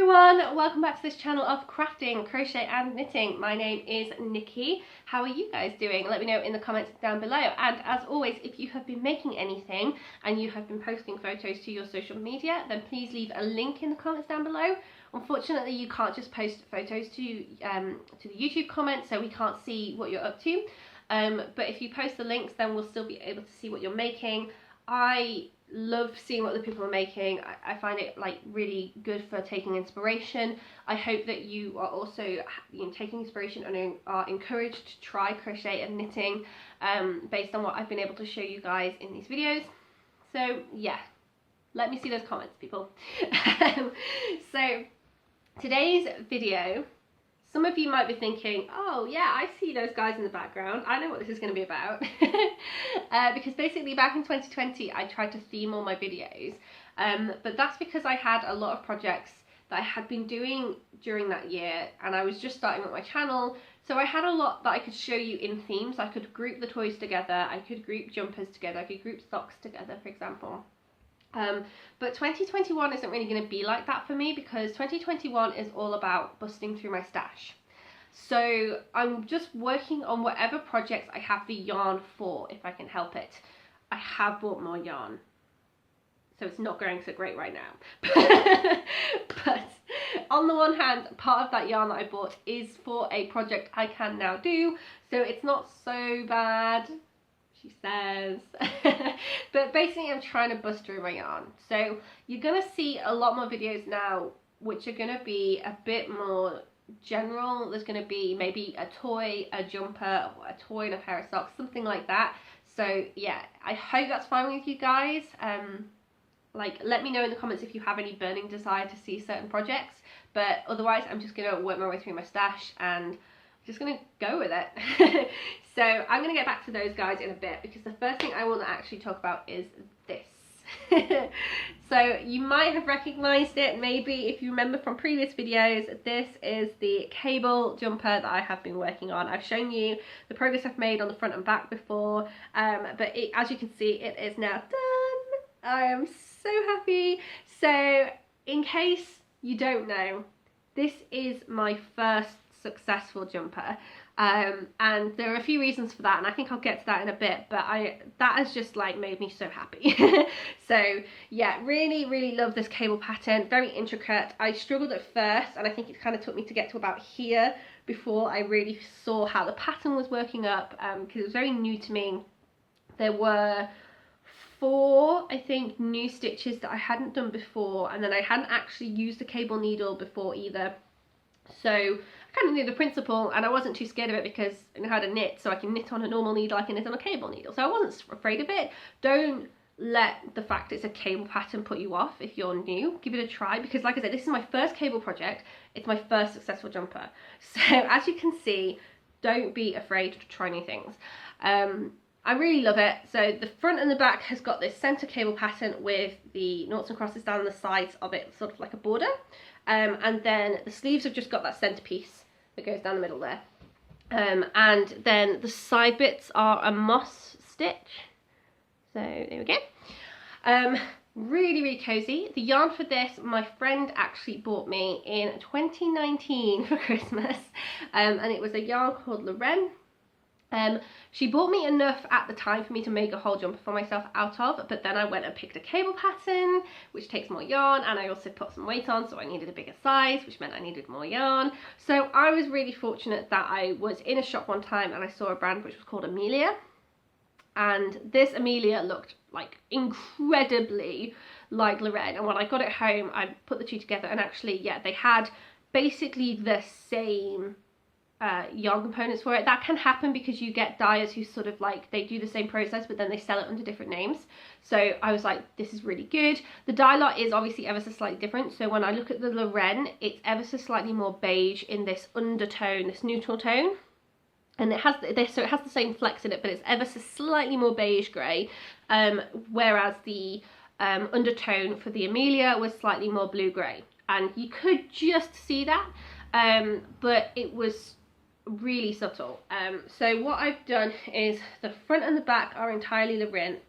everyone, welcome back to this channel of crafting, crochet and knitting. My name is Nikki. How are you guys doing? Let me know in the comments down below. And as always, if you have been making anything and you have been posting photos to your social media, then please leave a link in the comments down below. Unfortunately, you can't just post photos to the YouTube comments, so we can't see what you're up to. But if you post the links, then we'll still be able to see what you're making. I love seeing what other people are making. I find it like really good for taking inspiration. I hope that you are also taking inspiration and are encouraged to try crochet and knitting based on what I've been able to show you guys in these videos. So yeah, let me see those comments, people. So today's video, some of you might be thinking, oh yeah, I see those guys in the background. I know what this is going to be about. Because basically back in 2020, I tried to theme all my videos. But that's because I had a lot of projects that I had been doing during that year, and I was just starting up my channel. So I had a lot that I could show you in themes. I could group the toys together. I could group jumpers together. I could group socks together, for example. But 2021 isn't really going to be like that for me, because 2021 is all about busting through my stash. So I'm just working on whatever projects I have the yarn for, if I can help it. I have bought more yarn, so it's not going so great right now. But on the one hand, part of that yarn that I bought is for a project I can now do, so it's not so bad, she says. But basically I'm trying to bust through my yarn. So you're gonna see a lot more videos now which are gonna be a bit more general. There's gonna be maybe a toy, a jumper, a toy and a pair of socks, something like that. So yeah, I hope that's fine with you guys. Like, let me know in the comments if you have any burning desire to see certain projects, but otherwise I'm just gonna work my way through my stash and just gonna go with it. So I'm gonna get back to those guys in a bit, because the first thing I want to actually talk about is this. So you might have recognized it, maybe if you remember from previous videos. This is the cable jumper that I have been working on. I've shown you the progress I've made on the front and back before, but as you can see, it is now done. I am so happy. So in case you don't know, this is my first successful jumper, and there are a few reasons for that, and I think I'll get to that in a bit, but that has just like made me so happy. So yeah, really love this cable pattern. Very intricate. I struggled at first, and I think it kind of took me to get to about here before I really saw how the pattern was working up, because it was very new to me. There were 4, I think, new stitches that I hadn't done before, and then I hadn't actually used a cable needle before either. So I kind of knew the principle, and I wasn't too scared of it because I know how to knit, so I can knit on a normal needle, I can knit on a cable needle, so I wasn't afraid of it. Don't let the fact it's a cable pattern put you off if you're new. Give it a try, because like I said, this is my first cable project. It's my first successful jumper. So as you can see, don't be afraid to try new things. I really love it. So the front and the back has got this centre cable pattern with the noughts and crosses down the sides of it, sort of like a border. And then the sleeves have just got that centerpiece that goes down the middle there. And then the side bits are a moss stitch. So there we go. Really cozy. The yarn for this, my friend actually bought me in 2019 for Christmas. And it was a yarn called Loren. She bought me enough at the time for me to make a whole jumper for myself out of, but then I went and picked a cable pattern, which takes more yarn, and I also put some weight on, so I needed a bigger size, which meant I needed more yarn. So I was really fortunate that I was in a shop one time and I saw a brand which was called Amelia, and this Amelia looked like incredibly like Loren, and when I got it home I put the two together, and actually, yeah, they had basically the same yarn components for it. That can happen because you get dyers who sort of like, they do the same process but then they sell it under different names. So I was like, this is really good. The dye lot is obviously ever so slightly different. So when I look at the Loren, it's ever so slightly more beige in this undertone, this neutral tone, and it has this, so it has the same flecks in it, but it's ever so slightly more beige grey, whereas the undertone for the Amelia was slightly more blue grey, and you could just see that, but it was really subtle. So what I've done is the front and the back are entirely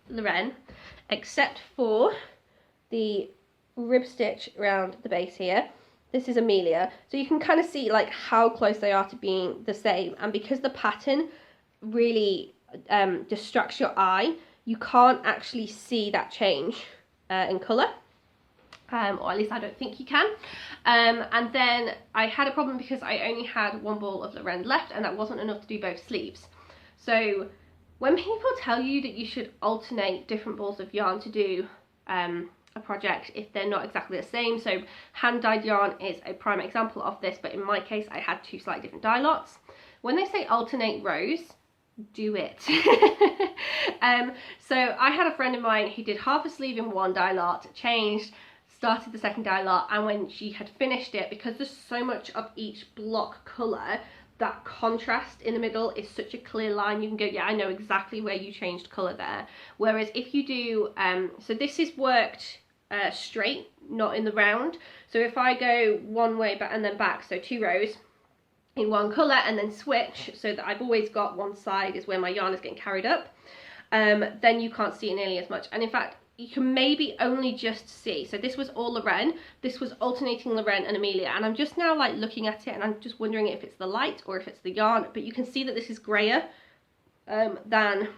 Loren, except for the rib stitch around the base here, this is Amelia. So you can kind of see like how close they are to being the same. And because the pattern really distracts your eye, you can't actually see that change in colour. Or at least I don't think you can. And then I had a problem because I only had one ball of Loren left, and that wasn't enough to do both sleeves. So when people tell you that you should alternate different balls of yarn to do a project if they're not exactly the same, so hand-dyed yarn is a prime example of this, but in my case I had two slightly different dye lots. When they say alternate rows, do it. So I had a friend of mine who did half a sleeve in one dye lot, changed, started the second dye lot, and when she had finished it, because there's so much of each block colour, that contrast in the middle is such a clear line. You can go, yeah, I know exactly where you changed colour there. Whereas if you do, so this is worked straight, not in the round. So if I go one way back and then back, so 2 rows in one colour and then switch, so that I've always got one side is where my yarn is getting carried up, then you can't see it nearly as much. And in fact, you can maybe only just see, so this was all Loren, this was alternating Loren and Amelia, and I'm just now like looking at it and I'm just wondering if it's the light or if it's the yarn, but you can see that this is grayer than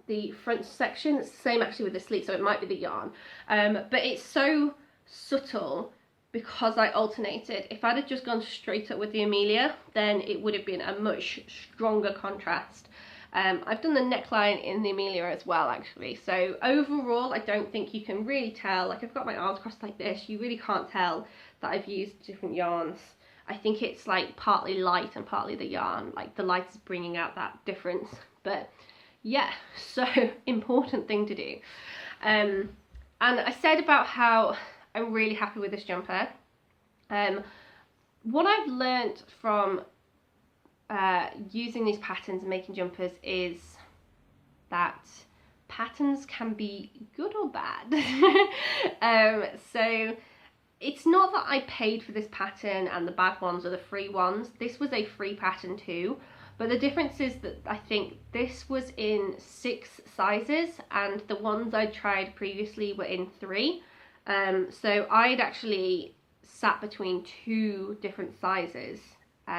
the front section. It's the same actually with the sleeve, so it might be the yarn, but it's so subtle because I alternated. If I'd have just gone straight up with the Amelia, then it would have been a much stronger contrast. I've done the neckline in the Amelia as well actually, so overall I don't think you can really tell. Like, I've got my arms crossed like this, you really can't tell that I've used different yarns. I think it's like partly light and partly the yarn, like the light is bringing out that difference. But yeah, so important thing to do. And I said about how I'm really happy with this jumper. What I've learnt from using these patterns and making jumpers is that patterns can be good or bad. So it's not that I paid for this pattern and the bad ones are the free ones. This was a free pattern too, but the difference is that I think this was in 6 sizes and the ones I tried previously were in 3. So I'd actually sat between 2 different sizes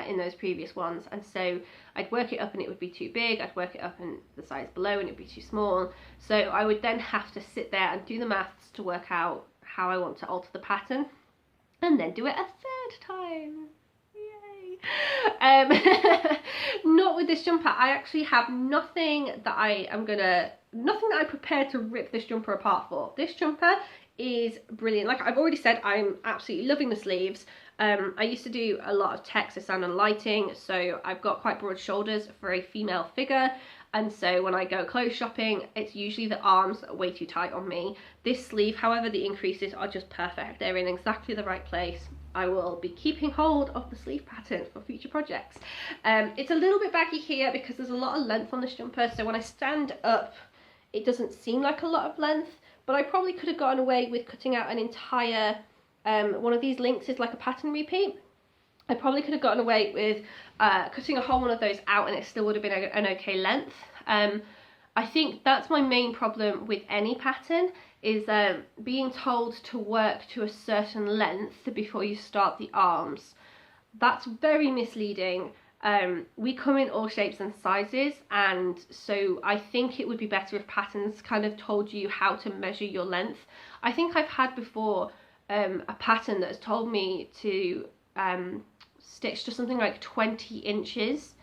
in those previous ones, and so I'd work it up and it would be too big, I'd work it up in the size below and it would be too small, so I would then have to sit there and do the maths to work out how I want to alter the pattern and then do it a 3rd time. Yay! Not with this jumper. I actually have nothing that I'm prepared to rip this jumper apart for. This jumper is brilliant. Like I've already said, I'm absolutely loving the sleeves. I used to do a lot of tech, so sound and lighting, so I've got quite broad shoulders for a female figure, and so when I go clothes shopping, it's usually the arms that are way too tight on me. This sleeve, however, the increases are just perfect. They're in exactly the right place. I will be keeping hold of the sleeve pattern for future projects. It's a little bit baggy here because there's a lot of length on this jumper, so when I stand up, it doesn't seem like a lot of length, but I probably could have gotten away with cutting out an entire one of these links is like a pattern repeat. I probably could have gotten away with cutting a whole one of those out and it still would have been an okay length. I think that's my main problem with any pattern, is being told to work to a certain length before you start the arms. That's very misleading. We come in all shapes and sizes, and so I think it would be better if patterns kind of told you how to measure your length. I think I've had before a pattern that has told me to stitch to something like 20 inches,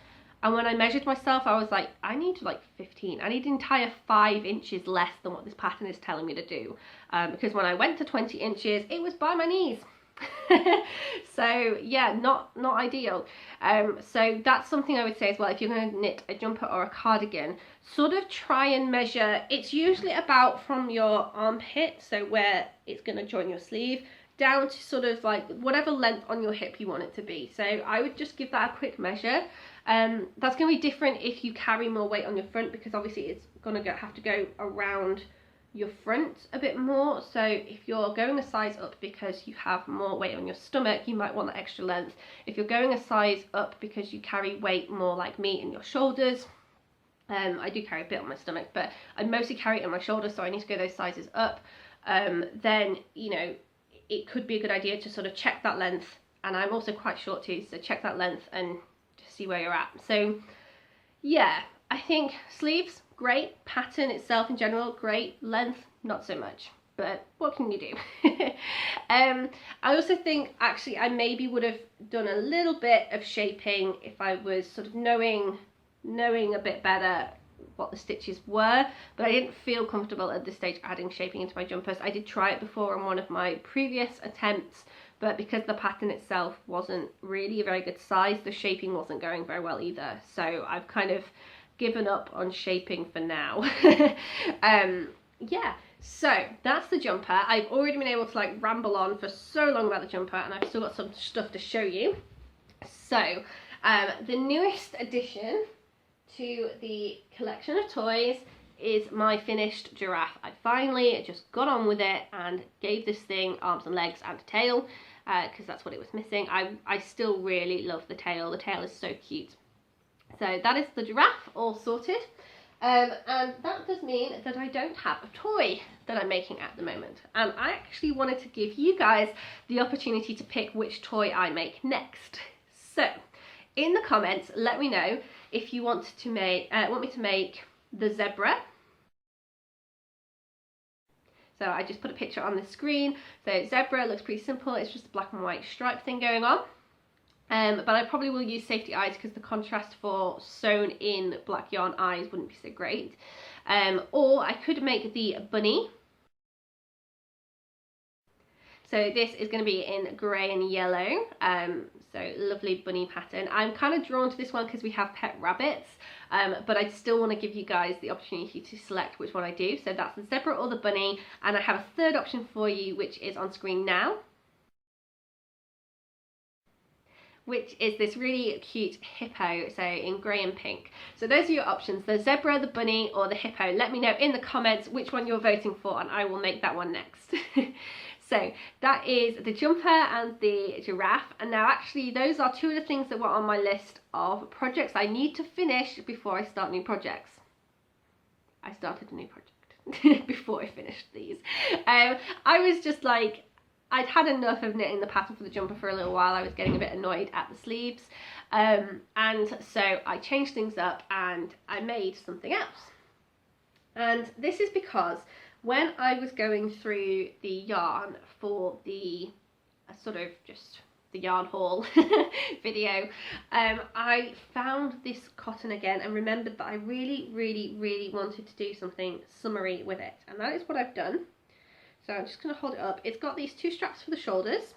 and when I measured myself I was like, I need like 15. I need an entire 5 inches less than what this pattern is telling me to do, because when I went to 20 inches it was by my knees. So yeah, not ideal. So that's something I would say as well. If you're going to knit a jumper or a cardigan, sort of try and measure. It's usually about from your armpit, so where it's going to join your sleeve, down to sort of like whatever length on your hip you want it to be. So I would just give that a quick measure. That's going to be different if you carry more weight on your front, because obviously it's going to have to go around your front a bit more. So if you're going a size up because you have more weight on your stomach, you might want that extra length. If you're going a size up because you carry weight more like me in your shoulders, I do carry a bit on my stomach, but I mostly carry it on my shoulders, so I need to go those sizes up. Then, you know, it could be a good idea to sort of check that length. And I'm also quite short too, so check that length and just see where you're at. So yeah, I think sleeves, great. Pattern itself in general, great. Length, not so much. But what can you do? I also think actually I maybe would have done a little bit of shaping if I was sort of knowing a bit better what the stitches were, but I didn't feel comfortable at this stage adding shaping into my jumpers. I did try it before on one of my previous attempts, but because the pattern itself wasn't really a very good size, the shaping wasn't going very well either. So I've kind of given up on shaping for now. Yeah, so that's the jumper. I've already been able to like ramble on for so long about the jumper, and I've still got some stuff to show you. So the newest addition to the collection of toys is my finished giraffe. I finally just got on with it and gave this thing arms and legs and a tail, because that's what it was missing. I still really love the tail. The tail is so cute. So that is the giraffe all sorted. And that does mean that I don't have a toy that I'm making at the moment. And I actually wanted to give you guys the opportunity to pick which toy I make next. So in the comments, let me know if you want me to make the zebra. So I just put a picture on the screen. So zebra looks pretty simple. It's just a black and white stripe thing going on. But I probably will use safety eyes because the contrast for sewn in black yarn eyes wouldn't be so great. Or I could make the bunny. So this is going to be in grey and yellow, so lovely bunny pattern. I'm kind of drawn to this one because we have pet rabbits, but I still want to give you guys the opportunity to select which one I do. So that's the zebra or the bunny, and I have a third option for you, which is on screen now, which is this really cute hippo, so in grey and pink. So those are your options, the zebra, the bunny, or the hippo. Let me know in the comments which one you're voting for, and I will make that one next. So that is the jumper and the giraffe. And now actually those are two of the things that were on my list of projects I need to finish before I start new projects. I started a new project before I finished these. I was just like, I'd had enough of knitting the pattern for the jumper for a little while. I was getting a bit annoyed at the sleeves. And so I changed things up and I made something else. And this is because when I was going through the yarn for the sort of just the yarn haul video, I found this cotton again and remembered that I really wanted to do something summery with it, and that is what I've done. So I'm just going to hold it up. It's got these two straps for the shoulders,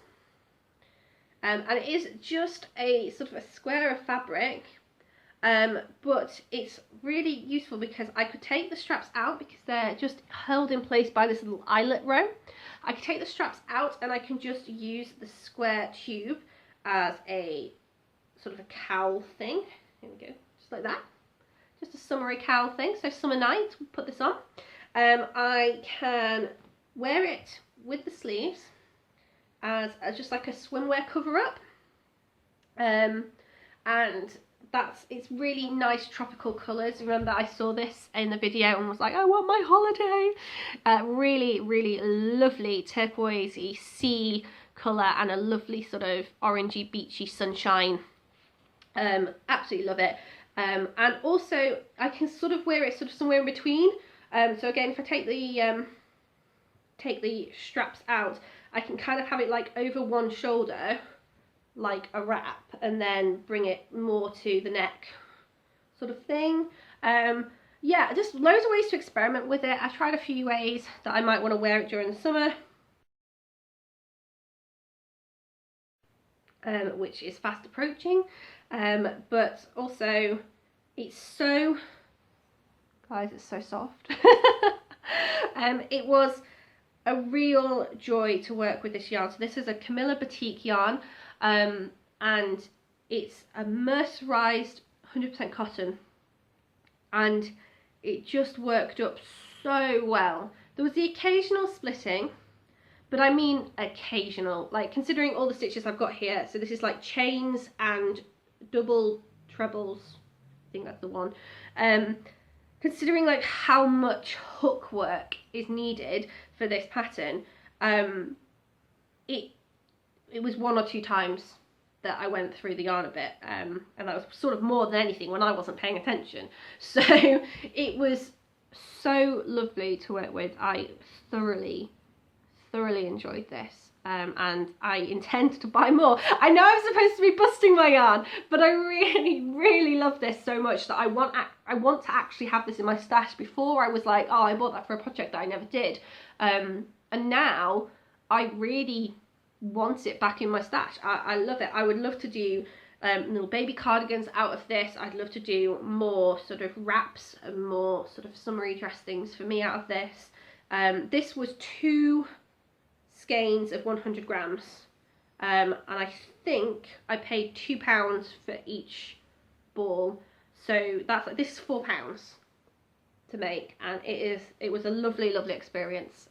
and it is just a sort of a square of fabric. But it's really useful because I could take the straps out because they're just held in place by this little eyelet row. I could take the straps out and I can just use the square tube as a sort of a cowl thing. Here we go, just like that. Just a summery cowl thing. So summer night, we'll put this on. I can wear it with the sleeves as just like a swimwear cover up. And it's really nice tropical colours. Remember I saw this in the video and was like, I want my holiday. Really lovely turquoisey sea colour and a lovely sort of orangey beachy sunshine. Absolutely love it. And also I can sort of wear it sort of somewhere in between. So again, if I take the straps out, I can kind of have it like over one shoulder like a wrap and then bring it more to the neck sort of thing. Yeah, just loads of ways to experiment with it. I tried a few ways that I might want to wear it during the summer, which is fast approaching, but also it's so, guys, it's so soft. It was a real joy to work with this yarn. So this is a Camilla Batik yarn, and it's a mercerised 100% cotton, and it just worked up so well. There was the occasional splitting, but I mean occasional, like considering all the stitches I've got here. So this is like chains and double trebles, I think that's the one. Considering like how it was 1 or 2 times that I went through the yarn a bit, and that was sort of more than anything when I wasn't paying attention. So it was so lovely to work with. I thoroughly enjoyed this, and I intend to buy more. I know I'm supposed to be busting my yarn, but I really love this so much that I want to actually have this in my stash. Before I was like, oh, I bought that for a project that I never did, and now I really want it back in my stash. I love it. I would love to do little baby cardigans out of this. I'd love to do more sort of wraps and more sort of summery dress things for me out of this. This was 2 skeins of 100 grams, and I think I paid £2 for each ball, so that's like, this is £4 to make, and it was a lovely experience.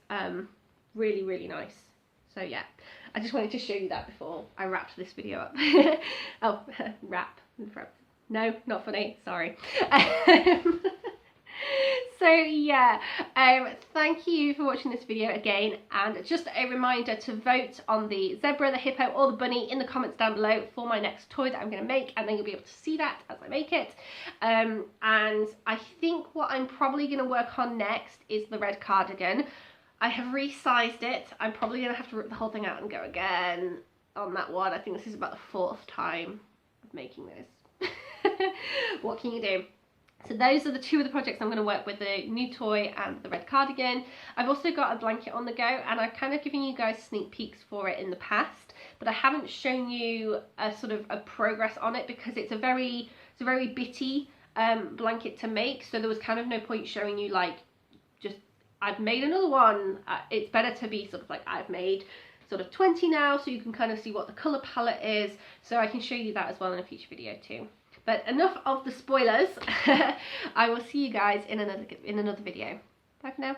Really nice. So yeah, I just wanted to show you that before I wrapped this video up. Oh, wrap. No, not funny, sorry. So yeah, thank you for watching this video again, and just a reminder to vote on the zebra, the hippo or the bunny in the comments down below for my next toy that I'm going to make, and then you'll be able to see that as I make it. And I think what I'm probably going to work on next is the red cardigan. I have resized it. I'm probably going to have to rip the whole thing out and go again on that one. I think this is about the 4th time of making this. What can you do? So those are the 2 of the projects I'm going to work with, the new toy and the red cardigan. I've also got a blanket on the go, and I've kind of given you guys sneak peeks for it in the past, but I haven't shown you a sort of a progress on it because it's a very bitty blanket to make, so there was kind of no point showing you like just I've made another one. It's better to be sort of like I've made sort of 20 now, so you can kind of see what the colour palette is, so I can show you that as well in a future video too. But enough of the spoilers. I will see you guys in another video. Bye for now.